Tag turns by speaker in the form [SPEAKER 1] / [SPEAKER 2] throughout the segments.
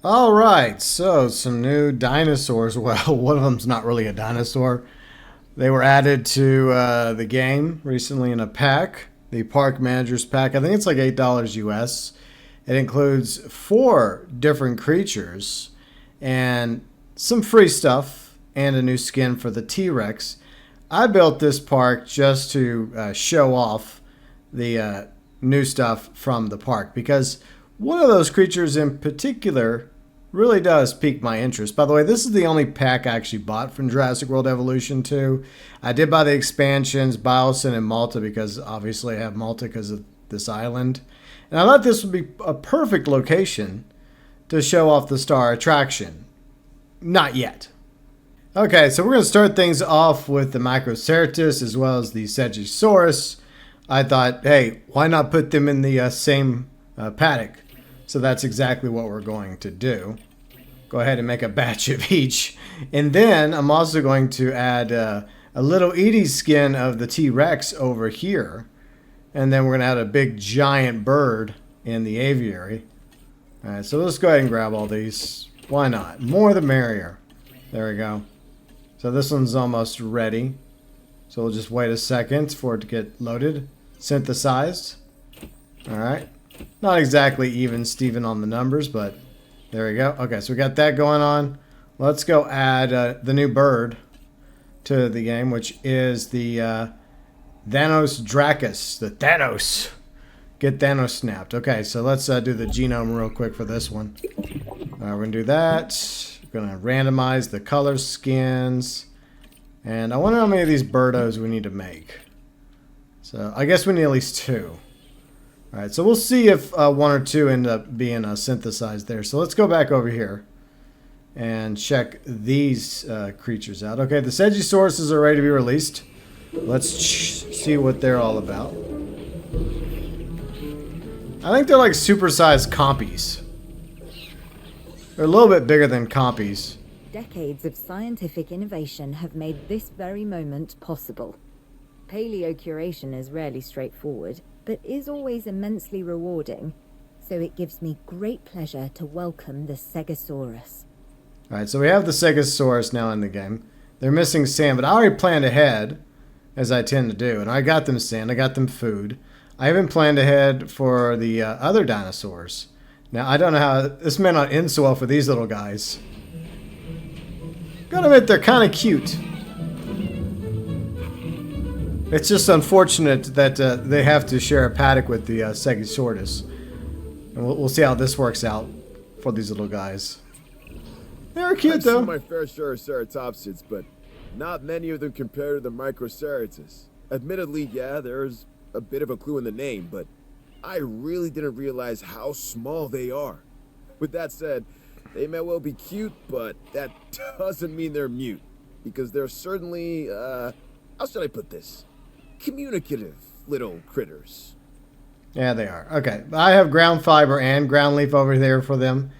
[SPEAKER 1] All right, so some new dinosaurs. Well, one of them's not really a dinosaur. They were added to the game recently in a pack, the Park Manager's Pack. I think it's like $8 US. It includes 4 different creatures and some free stuff and a new skin for the T-Rex. I built this park just to show off the new stuff from the park because one of those creatures in particular really does pique my interest. By the way, this is the only pack I actually bought from Jurassic World Evolution 2. I did buy the expansions, Biosyn and Malta, because obviously I have Malta because of this island. And I thought this would be a perfect location to show off the star attraction. Not yet. Okay, so we're going to start things off with the Microceratus as well as the Segisaurus. I thought, hey, why not put them in the same paddock? So that's exactly what we're going to do. Go ahead and make a batch of each. And then I'm also going to add a little Edie skin of the T-Rex over here. And then we're going to add a big giant bird in the aviary. All right, so let's go ahead and grab all these. Why not? More the merrier. There we go. So this one's almost ready. So we'll just wait a second for it to get loaded. Synthesized. All right. Not exactly even Steven on the numbers, but there we go. Okay, so we got that going on. Let's go add the new bird to the game, which is the Thanatosdrakon, the Thanos. Get Thanos snapped. Okay, so let's do the genome real quick for this one. We're going to do that. We're going to randomize the color skins. And I wonder how many of these birdos we need to make. So I guess we need at least 2. All right, so we'll see if 1 or 2 end up being synthesized there. So let's go back over here and check these creatures out. Okay, the Segisauruses are ready to be released. Let's see what they're all about. I think they're like supersized compies. They're a little bit bigger than compies.
[SPEAKER 2] Decades of scientific innovation have made this very moment possible. Paleocuration is rarely straightforward, but is always immensely rewarding, so it gives me great pleasure to welcome the Segisaurus.
[SPEAKER 1] Alright, so we have the Segisaurus now in the game. They're missing sand, but I already planned ahead, as I tend to do, and I got them sand, I got them food. I haven't planned ahead for the other dinosaurs. Now, I don't know how, this may not end so well for these little guys. Gotta admit, they're kind of cute. It's just unfortunate that they have to share a paddock with the Segisaurus. And we'll see how this works out for these little guys. They're cute, though.
[SPEAKER 3] I've seen my fair share of ceratopsids, but not many of them compare to the Microceratus. Admittedly, yeah, there's a bit of a clue in the name, but I really didn't realize how small they are. With that said, they may well be cute, but that doesn't mean they're mute. Because they're certainly, how should I put this? Communicative little critters.
[SPEAKER 1] Yeah, they are. Okay, I have ground fiber and ground leaf over there for them.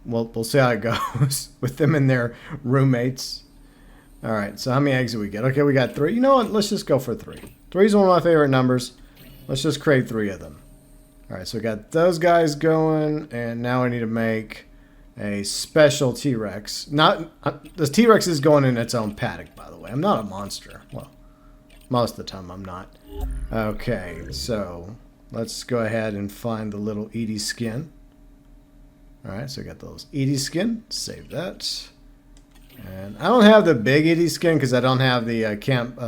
[SPEAKER 1] We'll see how it goes with them and their roommates. All right, so how many eggs do we get? Okay, we got 3. You know what? Let's just go for 3. 3 is one of my favorite numbers. Let's just create 3 of them. All right, so we got those guys going, and now we need to make a special T-Rex. Not the T-Rex is going in its own paddock, by the way. I'm not a monster. Well, most of the time I'm not. Okay, so let's go ahead and find the little Edie skin. Alright, so we got those Edie skin. Save that. And I don't have the big Edie skin because I don't have the Camp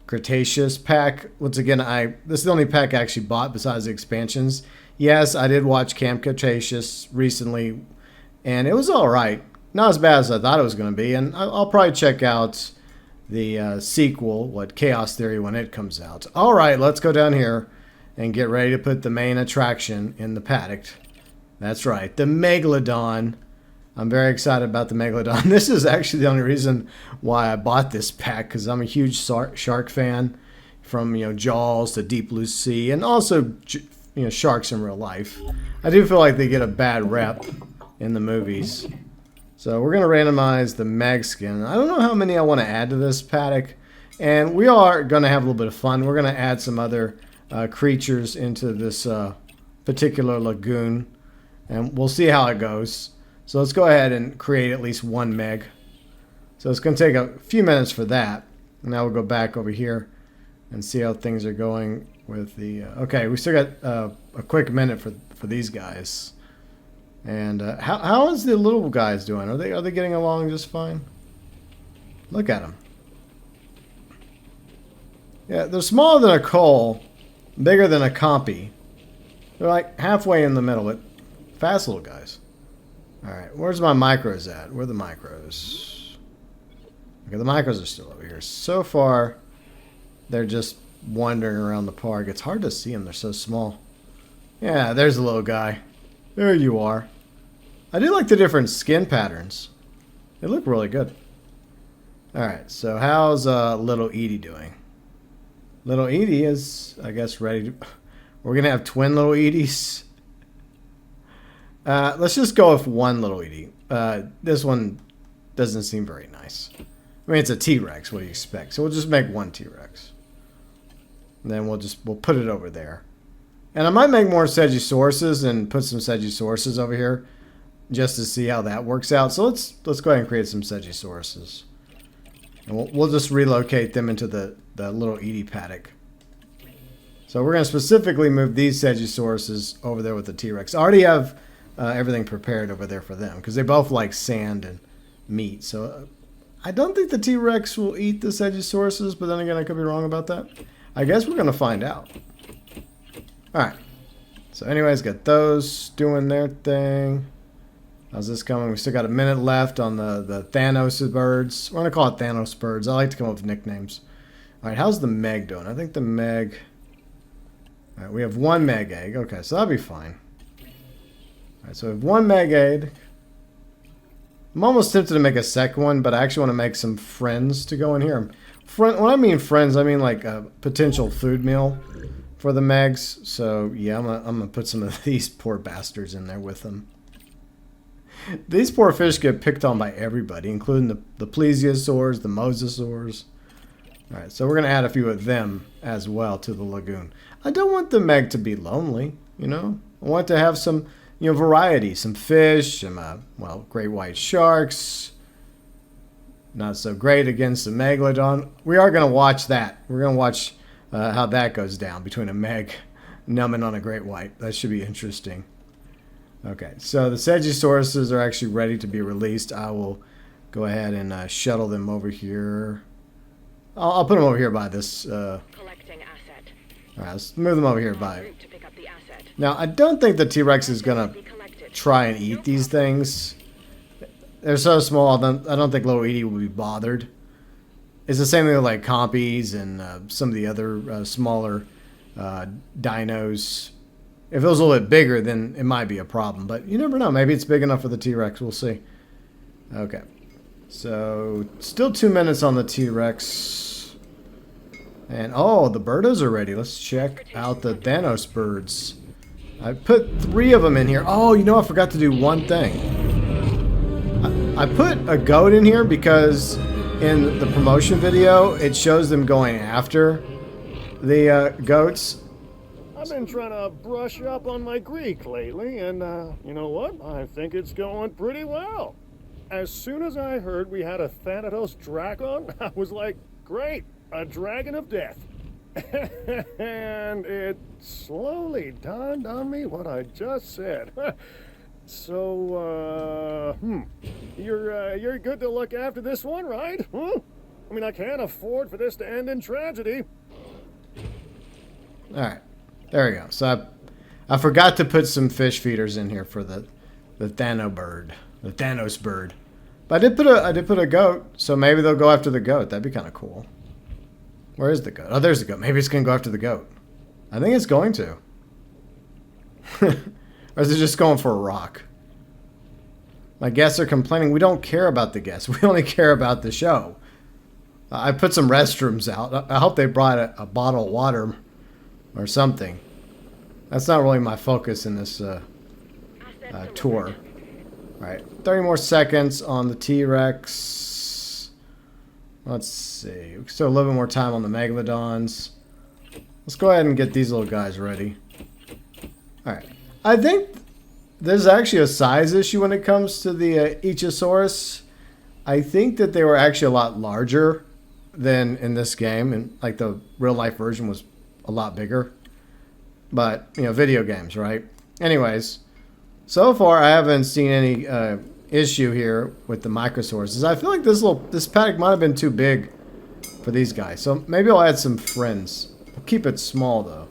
[SPEAKER 1] Cretaceous pack. Once again, this is the only pack I actually bought besides the expansions. Yes, I did watch Camp Cretaceous recently, and it was alright. Not as bad as I thought it was going to be, and I'll probably check out the sequel, Chaos Theory, when it comes out. Alright, let's go down here and get ready to put the main attraction in the paddock. That's right, the Megalodon. I'm very excited about the Megalodon. This is actually the only reason why I bought this pack, because I'm a huge shark fan, from Jaws to Deep Blue Sea, and also sharks in real life. I do feel like they get a bad rep in the movies. So we're going to randomize the MEG skin. I don't know how many I want to add to this paddock. And we are going to have a little bit of fun. We're going to add some other creatures into this particular lagoon. And we'll see how it goes. So let's go ahead and create at least one meg. So it's going to take a few minutes for that. And now we'll go back over here and see how things are going with the... okay, we still got a quick minute for these guys. And how is the little guys doing? Are they getting along just fine? Look at them. Yeah, they're smaller than a coal, bigger than a compy. They're like halfway in the middle, but fast little guys. Alright, where's my micros at? Where are the micros? Okay, the micros are still over here. So far, they're just wandering around the park. It's hard to see them, they're so small. Yeah, there's a little guy. There you are. I do like the different skin patterns. They look really good. Alright, so how's little Edie doing? Little Edie is, I guess, ready to... We're going to have twin little Edies. Let's just go with one little Edie. This one doesn't seem very nice. I mean, it's a T-Rex. What do you expect? So we'll just make one T-Rex. And then we'll put it over there. And I might make more Segisauruses and put some Segisauruses over here just to see how that works out. So let's go ahead and create some Segisauruses. And we'll just relocate them into the little Edie paddock. So we're going to specifically move these Segisauruses over there with the T-Rex. I already have everything prepared over there for them because they both like sand and meat. So I don't think the T-Rex will eat the Segisauruses, but then again, I could be wrong about that. I guess we're going to find out. Alright. So anyways, got those doing their thing. How's this coming? We still got a minute left on the Thanos birds. We're going to call it Thanos birds. I like to come up with nicknames. Alright, how's the Meg doing? I think the Meg... Alright, we have one Meg egg. Okay, so that'll be fine. Alright, so we have one Meg egg. I'm almost tempted to make a second one, but I actually want to make some friends to go in here. When I mean friends, I mean like a potential food meal for the Megs. So, yeah, I'm gonna put some of these poor bastards in there with them. These poor fish get picked on by everybody, including the plesiosaurs, the mosasaurs. Alright, so we're going to add a few of them as well to the lagoon. I don't want the Meg to be lonely, you know? I want to have some, variety. Some fish, some, great white sharks. Not so great against the Megalodon. We are going to watch that. We're going to watch how that goes down between a Meg numbing on a great white. That should be interesting. Okay, so the Segisauruses are actually ready to be released. I will go ahead and shuttle them over here. I'll put them over here by this.
[SPEAKER 4] Collecting asset.
[SPEAKER 1] All right, let's move them over here by. Now, I don't think the T-Rex is going to try and eat these things. They're so small, I don't think little Edie will be bothered. It's the same thing with like compies and some of the other smaller dinos. If it was a little bit bigger, then it might be a problem. But you never know. Maybe it's big enough for the T-Rex. We'll see. Okay. So, still 2 minutes on the T-Rex. And, oh, the birdos are ready. Let's check out the Thanos birds. I put 3 of them in here. Oh, I forgot to do one thing. I put a goat in here because in the promotion video, it shows them going after the goats.
[SPEAKER 5] I've been trying to brush up on my Greek lately, and you know what? I think it's going pretty well. As soon as I heard we had a Thanatosdrakon, I was like, great, a dragon of death. And it slowly dawned on me what I just said. So, you're good to look after this one, right? I mean, I can't afford for this to end in tragedy.
[SPEAKER 1] All right. There we go. So I forgot to put some fish feeders in here for the Thanos bird. But I did put a goat, so maybe they'll go after the goat. That'd be kind of cool. Where is the goat? Oh, there's the goat. Maybe it's gonna go after the goat. I think it's going to. Or is it just going for a rock? My guests are complaining. We don't care about the guests. We only care about the show. I put some restrooms out. I hope they brought a bottle of water or something. That's not really my focus in this tour. Alright, 30 more seconds on the T-Rex. Let's see. We still have a little bit more time on the Megalodons. Let's go ahead and get these little guys ready. Alright. I think there's actually a size issue when it comes to the Ichthyosaurus. I think that they were actually a lot larger than in this game, and like the real life version was a lot bigger. But you know, video games, right? Anyways, so far I haven't seen any issue here with the Microceratus. I feel like this paddock might have been too big for these guys, so maybe I'll add some friends. I'll keep it small though.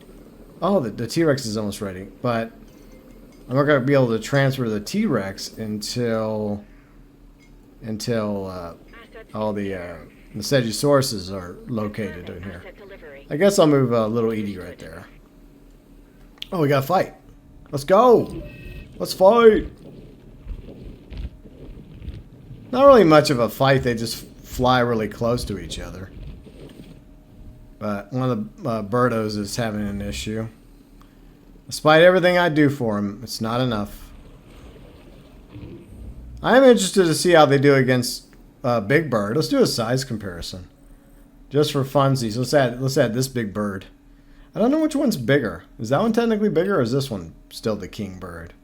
[SPEAKER 1] Oh, the T-Rex is almost ready, but I'm not going to be able to transfer the T-Rex until all the Segisauruses are located in here. I guess I'll move little Edie right there. Oh, we got to fight. Let's go. Let's fight. Not really much of a fight. They just fly really close to each other. But one of the birdos is having an issue. Despite everything I do for him, it's not enough. I am interested to see how they do against Big Bird. Let's do a size comparison. Just for funsies. Let's add this big bird. I don't know which one's bigger. Is that one technically bigger, or is this one still the king bird?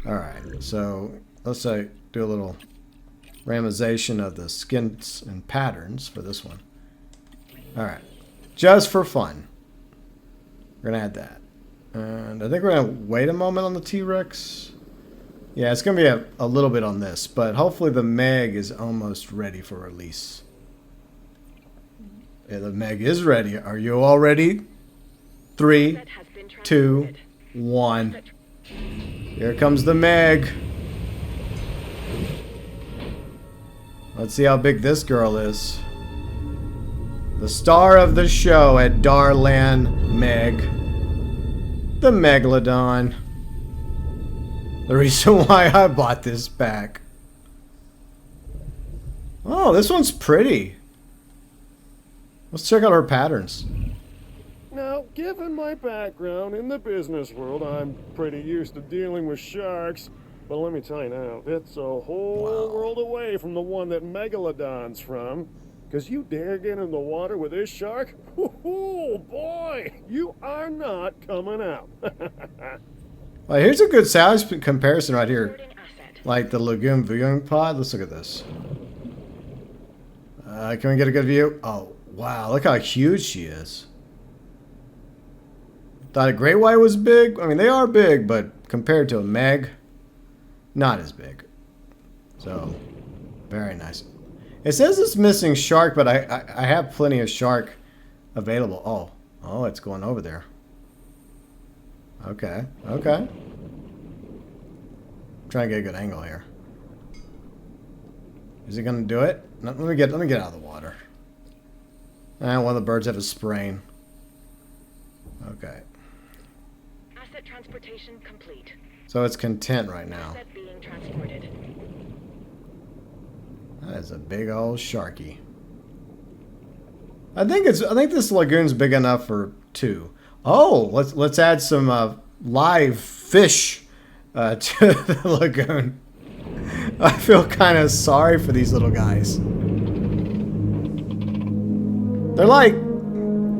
[SPEAKER 1] Alright, so let's do a little randomization of the skins and patterns for this one. Alright, just for fun. We're going to add that. And I think we're going to wait a moment on the T-Rex. Yeah, it's going to be a little bit on this, but hopefully the MEG is almost ready for release. Yeah, the MEG is ready. Are you all ready? 3, 2, 1. Here comes the MEG. Let's see how big this girl is. The star of the show at Darland, MEG. The Megalodon. The reason why I bought this pack. Oh, this one's pretty. Let's check out her patterns.
[SPEAKER 5] Now, given my background in the business world, I'm pretty used to dealing with sharks. But let me tell you now, it's a whole world away from the one that Megalodon's from. Because you dare get in the water with this shark? Oh boy, you are not coming out.
[SPEAKER 1] Well, here's a good size comparison right here. Like the Lagoon viewing pod. Let's look at this. Can we get a good view? Oh, wow. Look how huge she is. Thought a great white was big. I mean, they are big, but compared to a MEG, not as big. So, very nice. It says it's missing shark, but I have plenty of shark available. Oh, it's going over there. Okay. Trying to get a good angle here. Is it gonna do it? No, let me get out of the water. One of the birds have a sprain. Okay.
[SPEAKER 4] Asset transportation complete.
[SPEAKER 1] So it's content right now.
[SPEAKER 4] Asset being transported.
[SPEAKER 1] That is a big old sharky. I think this lagoon's big enough for 2. Oh, let's add some live fish to the lagoon. I feel kind of sorry for these little guys. They're like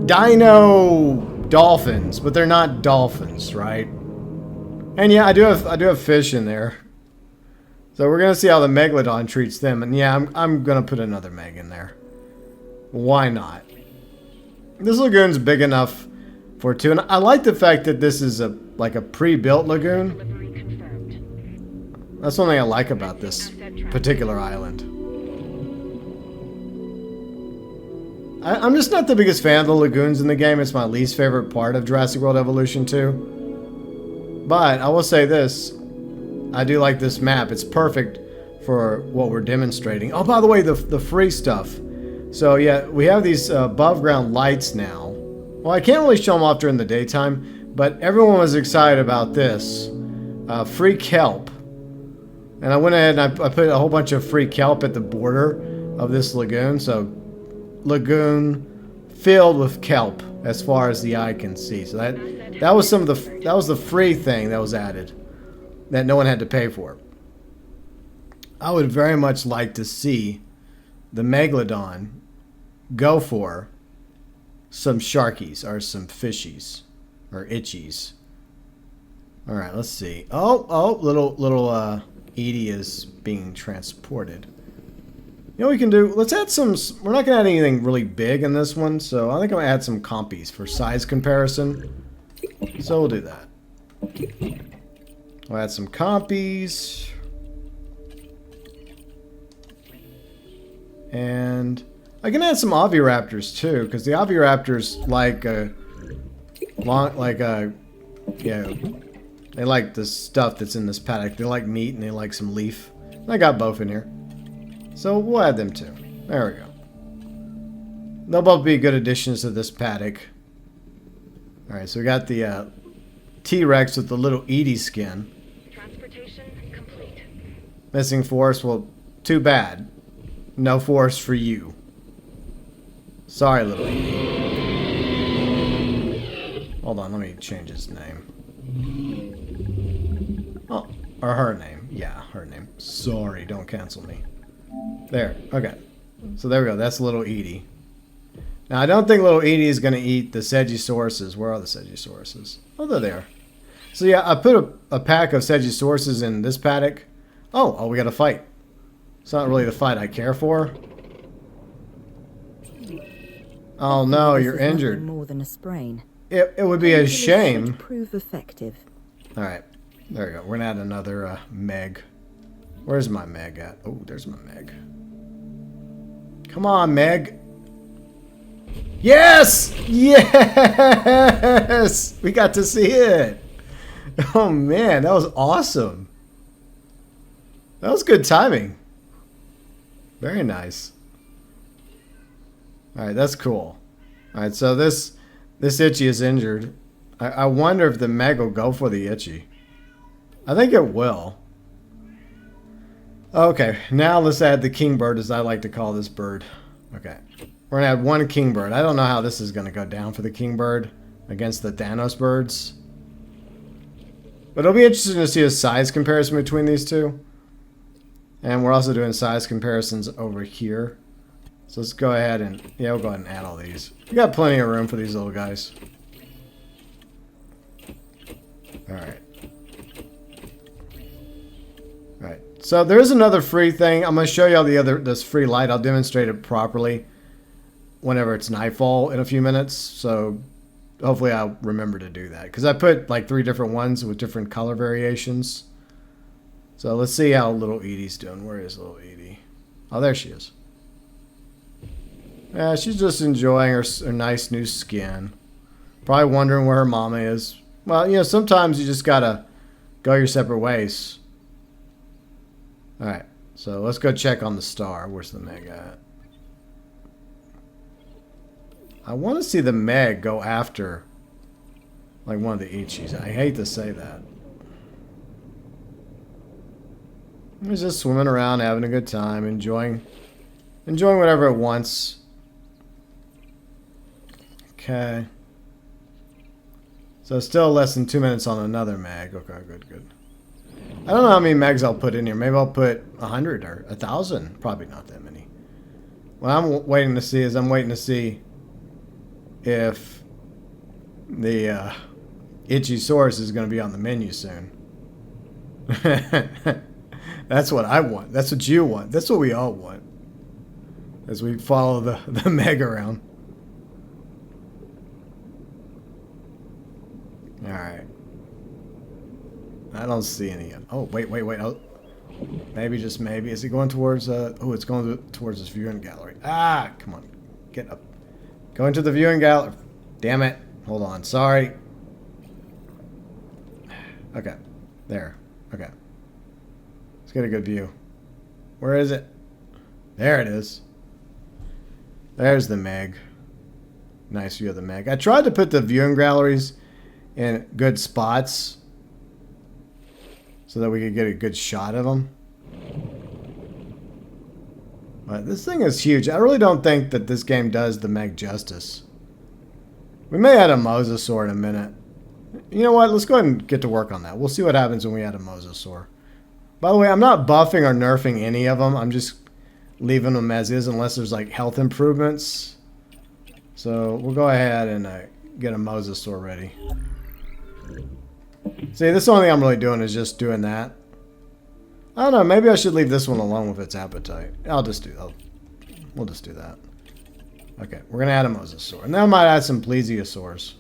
[SPEAKER 1] dino dolphins, but they're not dolphins, right? And yeah, I do have fish in there. So we're gonna see how the Megalodon treats them, and yeah, I'm gonna put another MEG in there. Why not? This lagoon's big enough for 2, and I like the fact that this is like a pre-built lagoon.
[SPEAKER 4] Delivery confirmed.
[SPEAKER 1] That's one thing I like about this particular island. I'm just not the biggest fan of the lagoons in the game. It's my least favorite part of Jurassic World Evolution 2. But I will say this. I do like this map. It's perfect for what we're demonstrating. Oh, by the way, the free stuff. So yeah, we have these above ground lights now. Well, I can't really show them off during the daytime, but everyone was excited about this. Free kelp. And I went ahead and I put a whole bunch of free kelp at the border of this lagoon. So lagoon filled with kelp as far as the eye can see. So that was the free thing that was added that no one had to pay for. I would very much like to see the Megalodon go for some sharkies or some fishies or itchies. All right, let's see. Oh, little Edie is being transported. You know what we can do? Let's add some... We're not going to add anything really big in this one, so I think I'm going to add some compies for size comparison. So we'll do that. We'll add some compies. And I can add some oviraptors too, because the oviraptors like yeah, they like the stuff that's in this paddock. They like meat and they like some leaf. And I got both in here. So we'll add them too. There we go. They'll both be good additions to this paddock. Alright, so we got the T-Rex with the little Edie skin.
[SPEAKER 4] Transportation complete.
[SPEAKER 1] Missing force, well, too bad. No force for you. Sorry, little Edie. Hold on, let me change his name. Oh, or her name. Yeah, her name. Sorry, don't cancel me. There, okay. So there we go, that's little Edie. Now, I don't think little Edie is going to eat the Segisauruses. Where are the Segisauruses? Oh, they're there. So yeah, I put a pack of Segisauruses in this paddock. Oh, we got to fight. It's not really the fight I care for. Oh no,
[SPEAKER 2] This
[SPEAKER 1] you're
[SPEAKER 2] is nothing
[SPEAKER 1] injured.
[SPEAKER 2] More than a sprain.
[SPEAKER 1] It would be a
[SPEAKER 2] Painkillers
[SPEAKER 1] shame.
[SPEAKER 2] should prove effective.
[SPEAKER 1] All right, there we go. We're gonna add another Meg. Where's my Meg at? Oh, there's my Meg. Come on, Meg. Yes! Yes! We got to see it. Oh man, that was awesome. That was good timing. Very nice. Alright, that's cool. Alright, so this Itchy is injured. I wonder if the Meg will go for the Itchy. I think it will. Okay, now let's add the kingbird, as I like to call this bird. Okay. We're going to add one kingbird. I don't know how this is going to go down for the kingbird against the Thanos birds. But it'll be interesting to see a size comparison between these two. And we're also doing size comparisons over here. So let's go ahead and, yeah, we'll go ahead and add all these. We got plenty of room for these little guys. Alright. Alright. So there's another free thing. I'm going to show you all this free light. I'll demonstrate it properly whenever it's nightfall in a few minutes. So hopefully I'll remember to do that. Because I put like 3 different ones with different color variations. So let's see how little Edie's doing. Where is little Edie? Oh, there she is. Yeah, she's just enjoying her nice new skin. Probably wondering where her mama is. Well, you know, sometimes you just gotta go your separate ways. Alright, so let's go check on the star. Where's the Meg at? I want to see the Meg go after like one of the Ichis. I hate to say that. He's just swimming around, having a good time, enjoying whatever it wants. Okay. So still less than 2 minutes on another Meg. Okay, good. I don't know how many Megs I'll put in here. Maybe I'll put 100 or 1,000. Probably not that many. What I'm waiting to see is if the Itchysaurus is going to be on the menu soon. That's what I want. That's what you want. That's what we all want. As we follow the Meg around. Alright. I don't see any yet. Oh, wait. Oh, maybe, just maybe. Is it going towards... oh, it's going towards this viewing gallery. Ah, come on. Get up. Go into the viewing gallery. Damn it. Hold on. Sorry. Okay. There. Okay. Let's get a good view. Where is it? There it is. There's the Meg. Nice view of the Meg. I tried to put the viewing galleries in good spots so that we could get a good shot of them. But this thing is huge. I really don't think that this game does the Meg justice. We may add a mosasaur in a minute. You know what? Let's go ahead and get to work on that. We'll see what happens when we add a mosasaur. By the way, I'm not buffing or nerfing any of them. I'm just leaving them as is unless there's like health improvements. So we'll go ahead and get a mosasaur ready. See, this only thing I'm really doing is just doing that. I don't know, maybe I should leave this one alone with its appetite. We'll just do that. Okay, we're gonna add a mosasaur. And then I might add some plesiosaurs.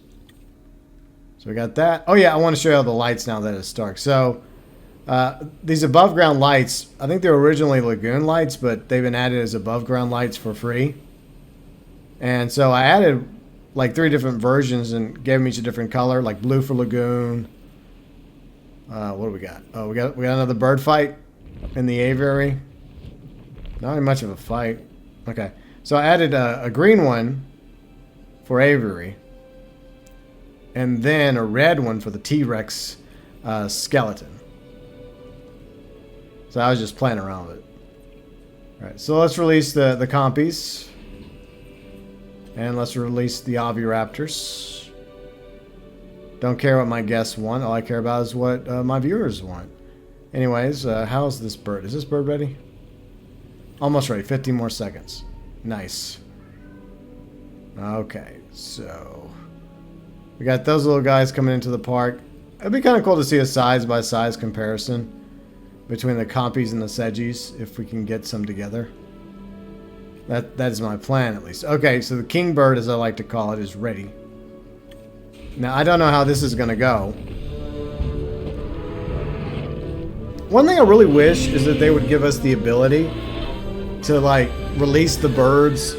[SPEAKER 1] So we got that. Oh yeah, I want to show you all the lights now that it's dark. So these above ground lights, I think they were originally lagoon lights, but they've been added as above ground lights for free. And so I added like 3 different versions and gave them each a different color, like blue for lagoon. What do we got? Oh, we got another bird fight in the aviary. Not really much of a fight. Okay, so I added a green one for aviary, and then a red one for the T-Rex skeleton. So I was just playing around with it. All right, so let's release the compies. And let's release the Oviraptors. Don't care what my guests want. All I care about is what my viewers want. Anyways, how's this bird? Is this bird ready? Almost ready. 15 more seconds. Nice. Okay, so we got those little guys coming into the park. It'd be kind of cool to see a size-by-size comparison between the compies and the Segis, if we can get some together. That is my plan, at least. Okay, so the king bird, as I like to call it, is ready. Now, I don't know how this is going to go. One thing I really wish is that they would give us the ability to, like, release the birds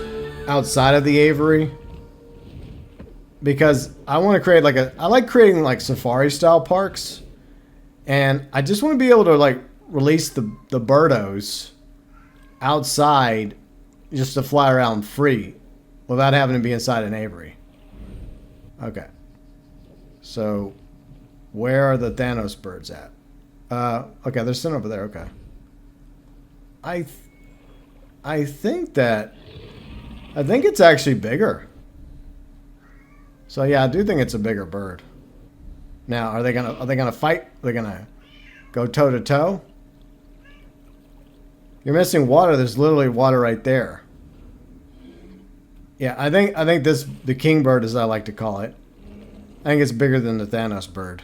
[SPEAKER 1] outside of the aviary. Because I want to create, like, I like creating, like, safari-style parks. And I just want to be able to, like, release the birdos outside just to fly around free without having to be inside an aviary. Okay. So, where are the Thanos birds at? Okay, they're sitting over there. Okay. I think it's actually bigger. So yeah, I do think it's a bigger bird. Now, are they gonna fight? Are they gonna go toe to toe? You're missing water. There's literally water right there. Yeah, I think the king bird, as I like to call it, I think it's bigger than the Thanos bird.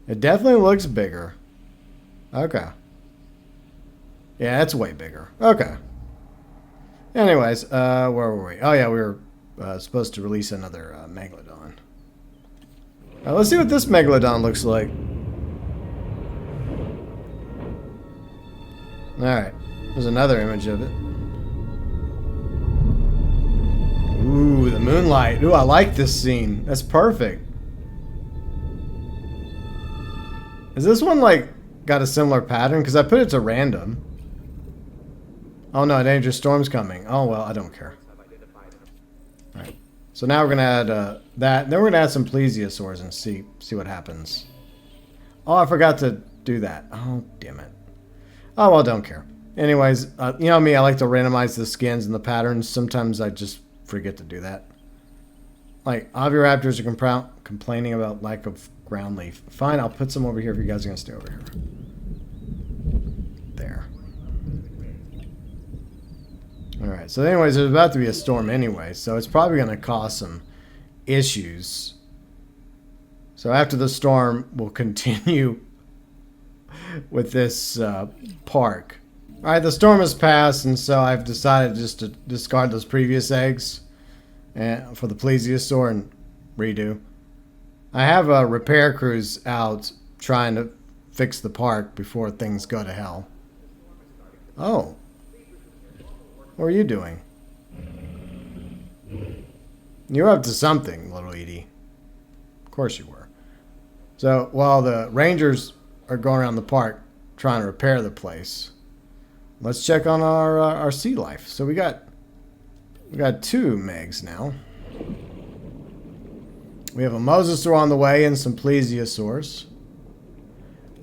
[SPEAKER 1] It definitely looks bigger. Okay. Yeah, it's way bigger. Okay. Anyways, where were we? Oh yeah, we were supposed to release another Megalodon. Let's see what this Megalodon looks like. Alright, there's another image of it. Ooh, the moonlight. Ooh, I like this scene. That's perfect. Is this one, like, got a similar pattern? Because I put it to random. Oh no, a dangerous storm's coming. Oh well, I don't care. Alright, so now we're going to add that. Then we're going to add some plesiosaurs and see what happens. Oh, I forgot to do that. Oh, damn it. Oh, well, don't care. Anyways, you know me, I like to randomize the skins and the patterns. Sometimes I just forget to do that. Like, Oviraptors are complaining about lack of ground leaf. Fine, I'll put some over here if you guys are going to stay over here. There. Alright, so anyways, there's about to be a storm anyway, so it's probably going to cause some issues. So after the storm, we'll continue with this park. Alright, the storm has passed, and so I've decided just to discard those previous eggs for the plesiosaur and redo. I have repair crews out trying to fix the park before things go to hell. Oh. What are you doing? You're up to something, little Edie. Of course you were. So, while the rangers are going around the park trying to repair the place, let's check on our sea life. So we got 2 megs now. We have a mosasaur on the way and some plesiosaurs.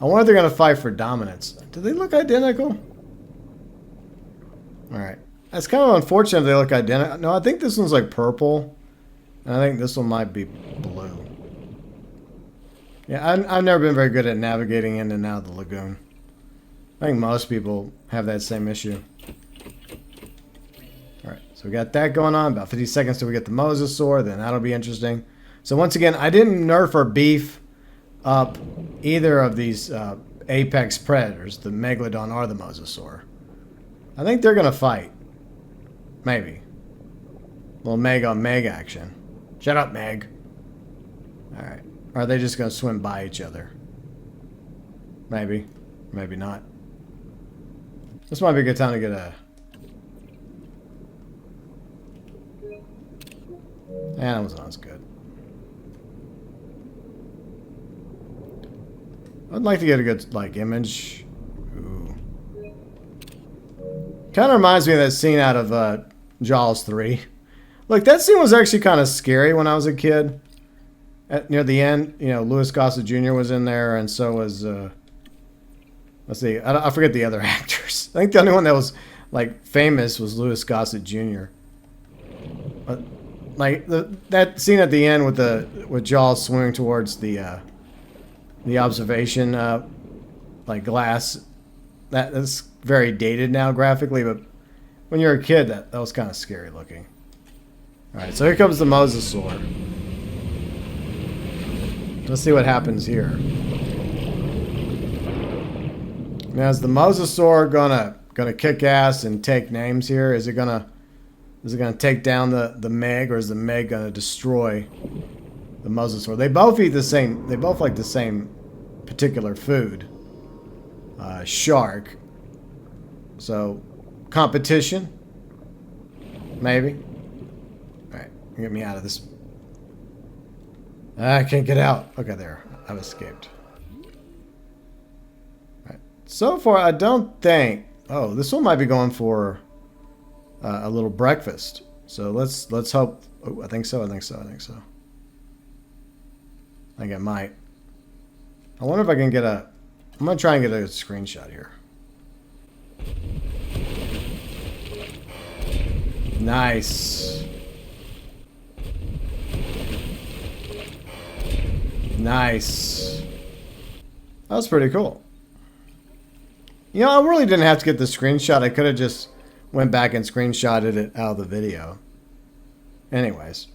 [SPEAKER 1] I wonder if they're going to fight for dominance. Do they look identical? Alright. That's kind of unfortunate if they look identical. No, I think this one's like purple. And I think this one might be blue. Yeah, I've never been very good at navigating in and out of the lagoon. I think most people have that same issue. Alright, so we got that going on. About 50 seconds till we get the mosasaur. Then that'll be interesting. So once again, I didn't nerf or beef up either of these apex predators, the Megalodon or the Mosasaur. I think they're going to fight. Maybe. A little Meg on Meg action. Shut up, Meg. Alright. Or are they just going to swim by each other? Maybe. Maybe not. This might be a good time to get a... that was good. I'd like to get a good, like, image. Ooh. Kind of reminds me of that scene out of Jaws 3. Look, that scene was actually kind of scary when I was a kid. Near the end, you know, Louis Gossett Jr. was in there, and so was, let's see, I forget the other actors. I think the only one that was, like, famous was Louis Gossett Jr. But, like, that scene at the end with Jaws swimming towards the observation, like, glass, that's very dated now graphically, but when you're a kid, that was kind of scary looking. Alright, so here comes the Mosasaur. Let's see what happens here. Now, is the Mosasaur gonna kick ass and take names here? Is it gonna take down the Meg, or is the Meg gonna destroy the Mosasaur? They both eat the same. They both like the same particular food. Shark. So, competition. Maybe. All right, get me out of this. I can't get out. Okay, there. I've escaped. Alright. So far, I don't think... oh, this one might be going for a little breakfast. So let's hope... oh, I think so. I think I might. I wonder if I can get a... I'm going to try and get a screenshot here. Nice. Nice. That was pretty cool. You know, I really didn't have to get the screenshot. I could have just went back and screenshotted it out of the video. Anyways.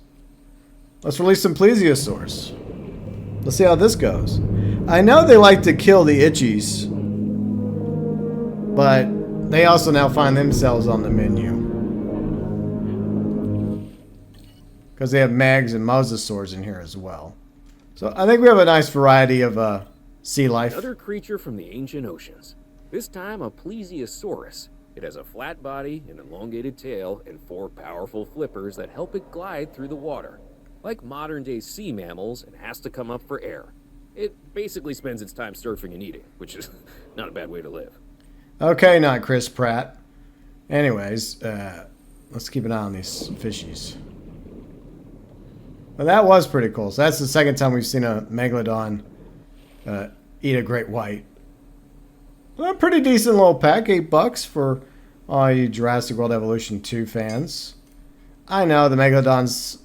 [SPEAKER 1] Let's release some plesiosaurs. Let's see how this goes. I know they like to kill the itchies, but they also now find themselves on the menu. Because they have Megs and Mosasaurs in here as well. So I think we have a nice variety of sea life.
[SPEAKER 6] Another creature from the ancient oceans. This time a plesiosaurus. It has a flat body, an elongated tail, and 4 powerful flippers that help it glide through the water. Like modern-day sea mammals, it has to come up for air. It basically spends its time surfing and eating, which is not a bad way to live.
[SPEAKER 1] Okay, not Chris Pratt. Anyways, let's keep an eye on these fishies. Well, that was pretty cool. So that's the second time we've seen a Megalodon eat a great white. Well, a pretty decent little pack, $8 for all you Jurassic World Evolution 2 fans. I know the Megalodon's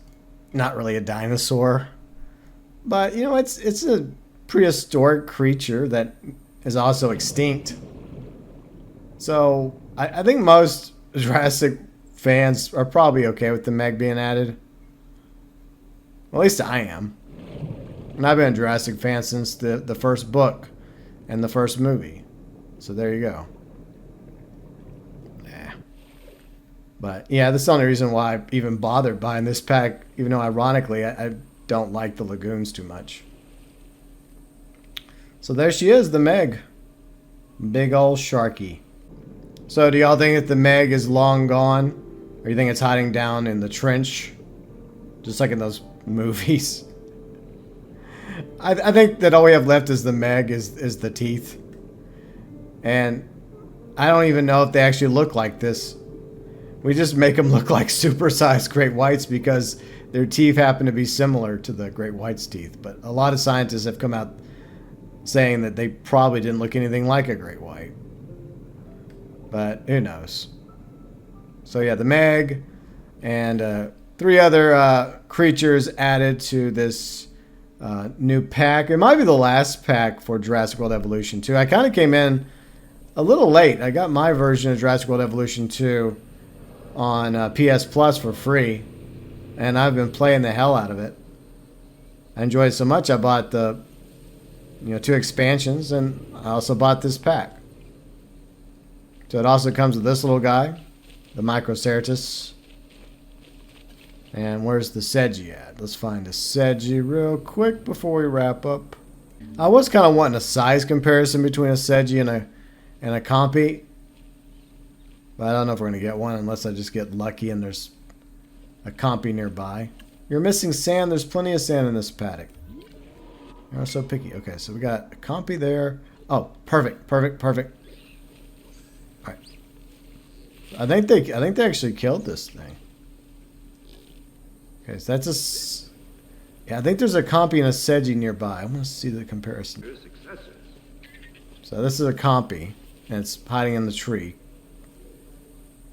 [SPEAKER 1] not really a dinosaur, but you know it's a prehistoric creature that is also extinct. So I think most Jurassic fans are probably okay with the Meg being added. Well, at least I am. And I've been a Jurassic fan since the first book and the first movie. So there you go. Yeah. But yeah, that's the only reason why I even bothered buying this pack, even though ironically I don't like the lagoons too much. So there she is, the Meg. Big old Sharky. So do y'all think that the Meg is long gone? Or you think it's hiding down in the trench? Just like in those movies. I think that all we have left is the Meg, is the teeth. And I don't even know if they actually look like this. We just make them look like supersized great whites because their teeth happen to be similar to the great white's teeth. But a lot of scientists have come out saying that they probably didn't look anything like a great white. But who knows? So yeah, the Meg and 3 other creatures added to this new pack. It might be the last pack for Jurassic World Evolution 2. I kind of came in a little late. I got my version of Jurassic World Evolution 2 on PS Plus for free, and I've been playing the hell out of it. I enjoyed it so much I bought the 2 expansions, and I also bought this pack. So it also comes with this little guy, the Microceratus. And where's the Segi at? Let's find a Segi real quick before we wrap up. I was kind of wanting a size comparison between a Segi and a Compy. But I don't know if we're going to get one unless I just get lucky and there's a Compy nearby. You're missing sand. There's plenty of sand in this paddock. You're so picky. Okay, so we got a Compy there. Oh, perfect. All right. I think they actually killed this thing. Okay, so that's yeah, I think there's a Compy and a Segi nearby. I want to see the comparison. So this is a Compy, and it's hiding in the tree.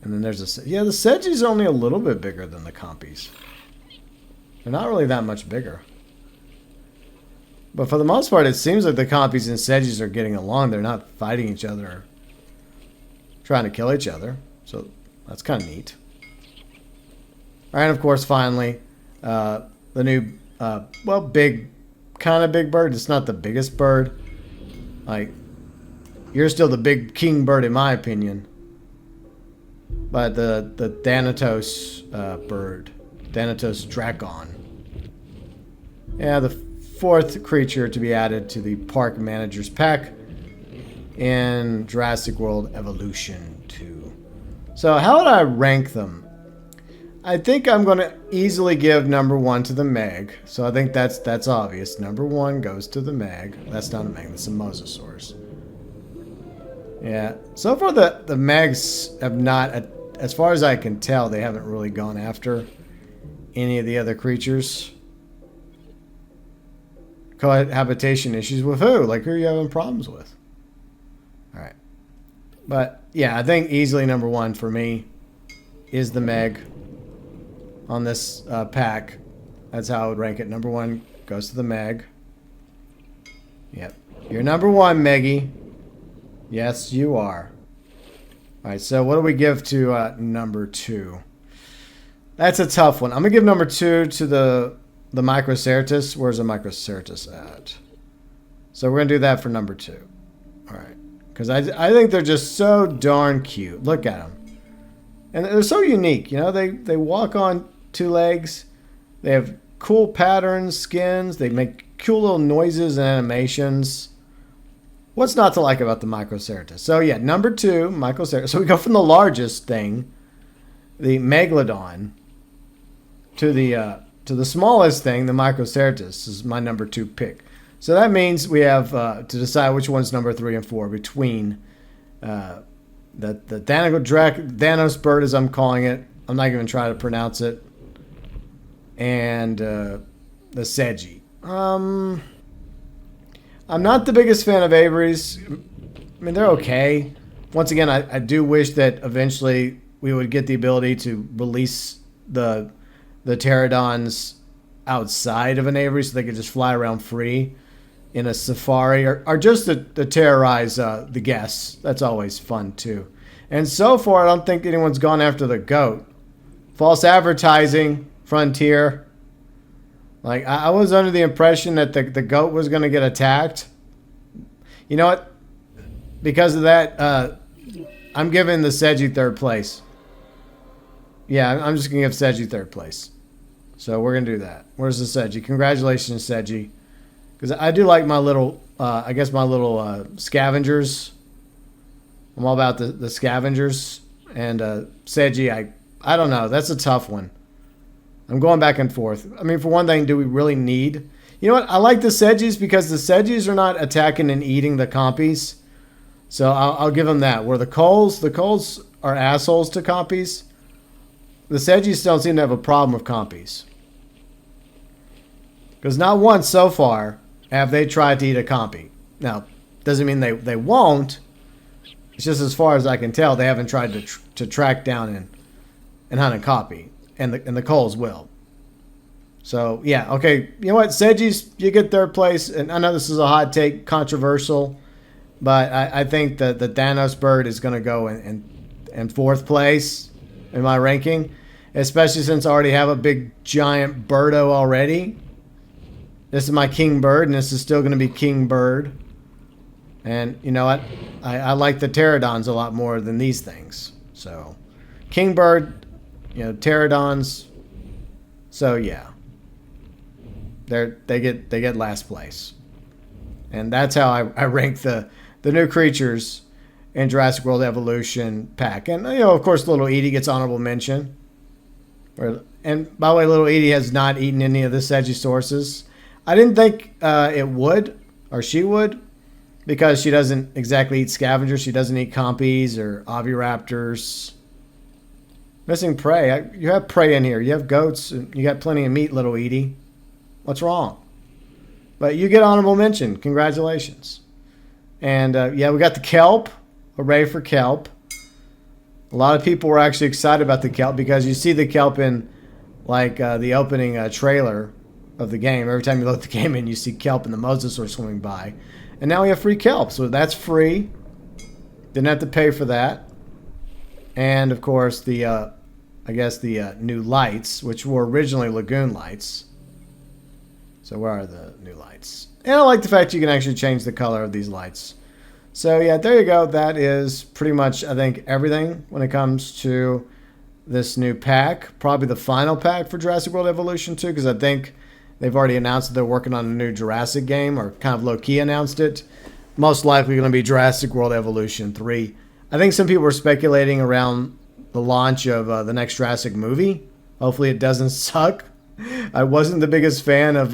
[SPEAKER 1] And then there's the Segis are only a little bit bigger than the Compys. They're not really that much bigger. But for the most part, it seems like the Compys and Segis are getting along. They're not fighting each other or trying to kill each other. So that's kind of neat. All right, and of course, finally, the new, big bird. It's not the biggest bird. Like, you're still the big king bird in my opinion. But the Thanatos bird, Thanatosdrakon. Yeah, the 4th creature to be added to the park manager's pack in Jurassic World Evolution 2. So how would I rank them? I think I'm going to easily give number 1 to the MEG. So I think that's obvious. Number 1 goes to the MEG. That's not a MEG, that's a Mosasaurus. Yeah, so far the MEGs have not, as far as I can tell, they haven't really gone after any of the other creatures. Cohabitation issues with who? Like, who are you having problems with? Alright. But, yeah, I think easily number 1 for me is the MEG on this pack. That's how I would rank it. Number 1 goes to the MEG. Yep. You're number 1, Meggy. Yes, you are. Alright, so what do we give to number 2? That's a tough one. I'm going to give number 2 to the Microceratus. Where's the Microceratus at? So we're going to do that for number 2. Alright. Because I think they're just so darn cute. Look at them. And they're so unique. You know, they walk on 2 legs. They have cool patterns, skins. They make cool little noises and animations. What's not to like about the Microceratus? So yeah, number 2, Microceratus. So we go from the largest thing, the Megalodon, to the smallest thing, the Microceratus is my number 2 pick. So that means we have to decide which one's number 3 and 4 between the Thanos bird, as I'm calling it. I'm not even trying to pronounce it. And the Segi. I'm not the biggest fan of Avery's. I mean, they're okay. Once again, I do wish that eventually we would get the ability to release the pterodons outside of an Avery so they could just fly around free in a safari, or just to terrorize the guests. That's always fun too. And so far, I don't think anyone's gone after the goat. False advertising, Frontier. Like, I was under the impression that the goat was going to get attacked. You know what? Because of that, I'm giving the Segi 3rd place. Yeah, I'm just going to give Segi 3rd place. So we're going to do that. Where's the Segi? Congratulations, Segi. Because I do like my little, I guess my little scavengers. I'm all about the scavengers. And Segi, I don't know. That's a tough one. I'm going back and forth. I mean, for one thing, do we really need... You know what? I like the Segis because the Segis are not attacking and eating the Compies. So I'll give them that. Where the Coles are assholes to Compies. The Segis don't seem to have a problem with Compies. Because not once so far have they tried to eat a Compy. Now, doesn't mean they won't. It's just as far as I can tell, they haven't tried to track down and hunt a Compy. And the Coles will. So, yeah, okay. You know what? Segis, you get 3rd place. And I know this is a hot take, controversial. But I think that the Thanos bird is going to go in 4th place in my ranking. Especially since I already have a big, giant birdo already. This is my king bird, and this is still going to be king bird. And you know what? I like the pterodons a lot more than these things. So, king bird, you know, pterodons. So yeah, they get last place, and that's how I rank the new creatures in Jurassic World Evolution pack. And you know, of course, little Edie gets honorable mention. And by the way, little Edie has not eaten any of the Segisauruses. I didn't think it would, or she would, because she doesn't exactly eat scavengers. She doesn't eat compies or oviraptors. Missing prey. You have prey in here. You have goats. And you got plenty of meat, little Edie. What's wrong? But you get honorable mention. Congratulations. And yeah, we got the kelp. Hooray for kelp. A lot of people were actually excited about the kelp because you see the kelp in like the opening trailer of the game. Every time you load the game in, you see kelp and the mosasaur swimming by. And now we have free kelp, so that's free. Didn't have to pay for that. And of course the, I guess the new lights, which were originally lagoon lights. So where are the new lights? And I like the fact you can actually change the color of these lights. So yeah, there you go. That is pretty much, I think, everything when it comes to this new pack. Probably the final pack for Jurassic World Evolution 2, because I think they've already announced that they're working on a new Jurassic game, or kind of low-key announced it. Most likely going to be Jurassic World Evolution 3. I think some people were speculating around the launch of the next Jurassic movie. Hopefully it doesn't suck. I wasn't the biggest fan of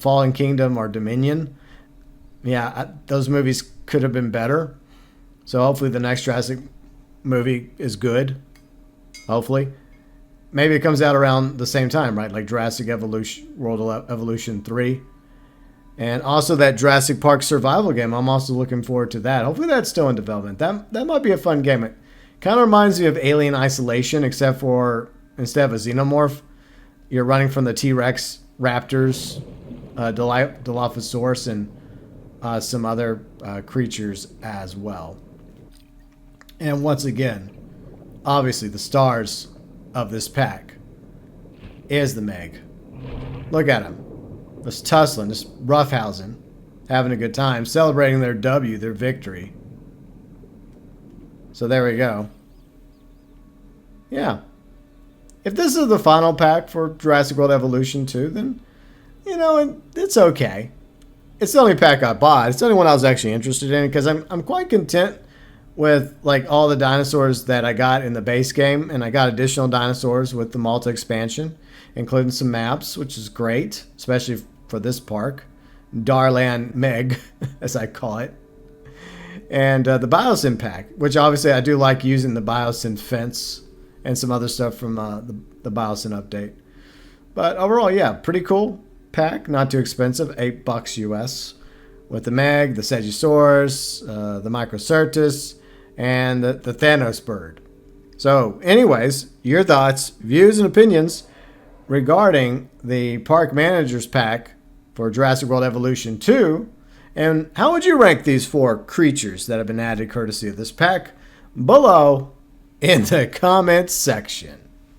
[SPEAKER 1] Fallen Kingdom or Dominion. Yeah, those movies could have been better. So hopefully the next Jurassic movie is good. Hopefully. Maybe it comes out around the same time, right? Like Jurassic World Evolution 3. And also that Jurassic Park survival game. I'm also looking forward to that. Hopefully that's still in development. That might be a fun game. It kind of reminds me of Alien Isolation, except for instead of a xenomorph, you're running from the T-Rex raptors, Dilophosaurus, and some other creatures as well. And once again, obviously the stars of this pack is the MEG. Look at them. Just tussling, just roughhousing, having a good time, celebrating their W, their victory. So there we go. Yeah. If this is the final pack for Jurassic World Evolution 2, then, you know, it's okay. It's the only pack I bought. It's the only one I was actually interested in, because I'm quite content with like all the dinosaurs that I got in the base game, and I got additional dinosaurs with the Malta expansion, including some maps, which is great, especially for this park, Darland MEG, as I call it, and the Biosyn pack, which obviously I do like using the Biosyn fence and some other stuff from the Biosyn update. But overall, yeah, pretty cool pack, not too expensive, $8 US, with the MEG, the Segisaurus, the Microceratus, and the Thanos bird. So, anyways, your thoughts, views, and opinions regarding the Park Managers pack for Jurassic World Evolution 2, and how would you rank these 4 creatures that have been added courtesy of this pack below in the comments section.